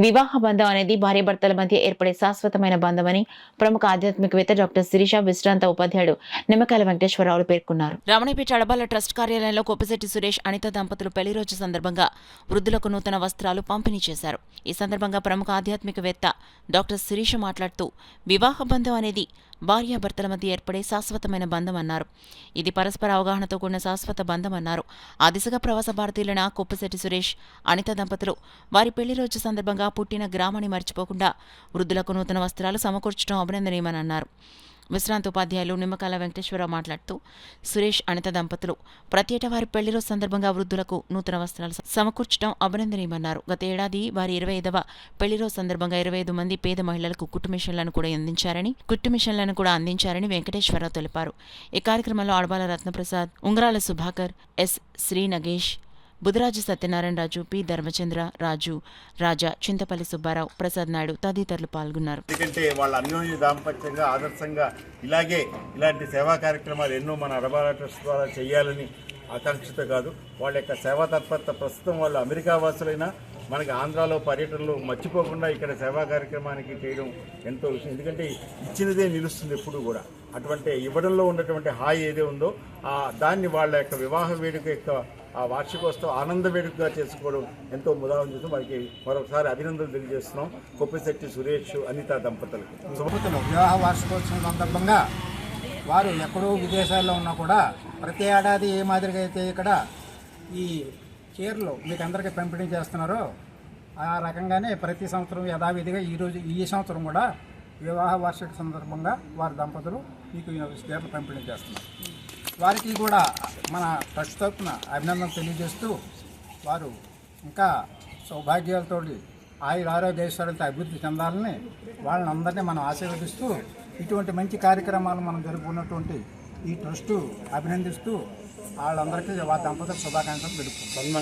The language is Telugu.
వివాహ బంధం అనేది భార్యాభర్తల మధ్య ఏర్పడే శాశ్వతమైన బంధమని ప్రముఖ ఆధ్యాత్మికవేత్త డాక్టర్ శిరీష విశ్రాంత ఉపాధ్యాయుడు నిమ్మకాయల వెంకటేశ్వరరావు పేర్కొన్నారు. రమణపేట అడబాల ట్రస్ట్ కార్యాలయంలో కొప్పిశెట్టి సురేష్, అనిత దంపతులు పెళ్లి రోజు సందర్భంగా వృద్ధులకు నూతన వస్త్రాలు పంపిణీ చేశారు. ఈ సందర్భంగా ప్రముఖ ఆధ్యాత్మికవేత్త డాక్టర్ శిరీష మాట్లాడుతూ, వివాహ బంధం అనేది భార్యాభర్తల మధ్య ఏర్పడే శాశ్వతమైన బంధం అన్నారు. ఇది పరస్పర అవగాహనతో కూడిన శాశ్వత బంధం అన్నారు. ఆ దిశగా ప్రవాస భారతీయులైన కొప్పిశెట్టి సురేష్, అనిత దంపతులు వారి పెళ్లి రోజు సందర్భంగా పుట్టిన గ్రామాన్ని మర్చిపోకుండా వృద్ధులకు నూతన వస్త్రాలు సమకూర్చడం అభినందనీయమని అన్నారు. విశ్రాంత ఉపాధ్యాయులు నిమ్మకాయల వెంకటేశ్వరరావు మాట్లాడుతూ, సురేష్, అనిత దంపతులు ప్రతి ఏటా వారి పెళ్లి రోజు సందర్భంగా వృద్ధులకు నూతన వస్త్రాలు సమకూర్చడం అభినందనీయమన్నారు. గత ఏడాది వారి 25వ పెళ్లి రోజు సందర్భంగా 25 మంది పేద మహిళలకు కుట్టు మిషన్లను కూడా అందించారని వెంకటేశ్వరరావు తెలిపారు. ఈ కార్యక్రమంలో అడబాల రత్నప్రసాద్, ఉంగరాల సుభాకర్, ఎస్ శ్రీ నగేష్, బుధరాజు సత్యనారాయణ రాజు, పి ధర్మచంద్ర రాజు, రాజా, చింతపల్లి సుబ్బారావు, ప్రసాద్ నాయుడు తదితరులు పాల్గొన్నారు. ఎందుకంటే వాళ్ళ అన్యోన్య దాంపత్యంగా ఆదర్శంగా ఇలాంటి సేవా కార్యక్రమాలు ఎన్నో మన అడబాల ట్రస్ట్ ద్వారా చేయాలని ఆకాంక్షిత కాదు. వాళ్ళ యొక్క సేవా తత్పరత ప్రస్తుతం వాళ్ళు అమెరికా వాసులైనా మనకి ఆంధ్రాలో పర్యటనలు మర్చిపోకుండా ఇక్కడ సేవా కార్యక్రమానికి చేయడం ఎంతో విషయం. ఎందుకంటే ఇచ్చినదే నిలుస్తుంది ఎప్పుడు కూడా. అటువంటి ఇవ్వడంలో ఉన్నటువంటి హాయి ఏదే ఉందో దాన్ని వాళ్ళ యొక్క వివాహ వేడుక యొక్క ఆ వార్షికోత్సవం ఆనంద వేడుకగా చేసుకోవడం ఎంతో ముదావం చేస్తూ వారికి మరొకసారి అభినందనలు తెలియజేస్తున్నాం. కొప్పిశెట్టి సురేష్, అనిత దంపతులకు వివాహ వార్షికోత్సవం సందర్భంగా వారు ఎక్కడో విదేశాల్లో ఉన్నా కూడా ప్రతి ఏడాది ఏ మాదిరిగా అయితే ఇక్కడ ఈ చీరలు మీకు అందరికీ పంపిణీ చేస్తున్నారో ఆ రకంగానే ప్రతి సంవత్సరం యథావిధిగా ఈ సంవత్సరం కూడా వివాహ వార్షిక సందర్భంగా వారి దంపతులు మీకు చీరలు పంపిణీ చేస్తున్నారు. వారికి కూడా మన ట్రస్ట్ తరఫున అభినందనలు తెలియజేస్తూ వారు ఇంకా సౌభాగ్యాలతో ఆరోగ్యేశ్వరులతో అభివృద్ధి చెందాలని వాళ్ళని అందరినీ మనం ఆశీర్వదిస్తూ ఇటువంటి మంచి కార్యక్రమాలు మనం జరుపుకున్నటువంటి ఈ ట్రస్టు అభినందిస్తూ వాళ్ళందరికీ వారి దంపతులకు శుభాకాంక్షలు తెలుపుతున్నాం.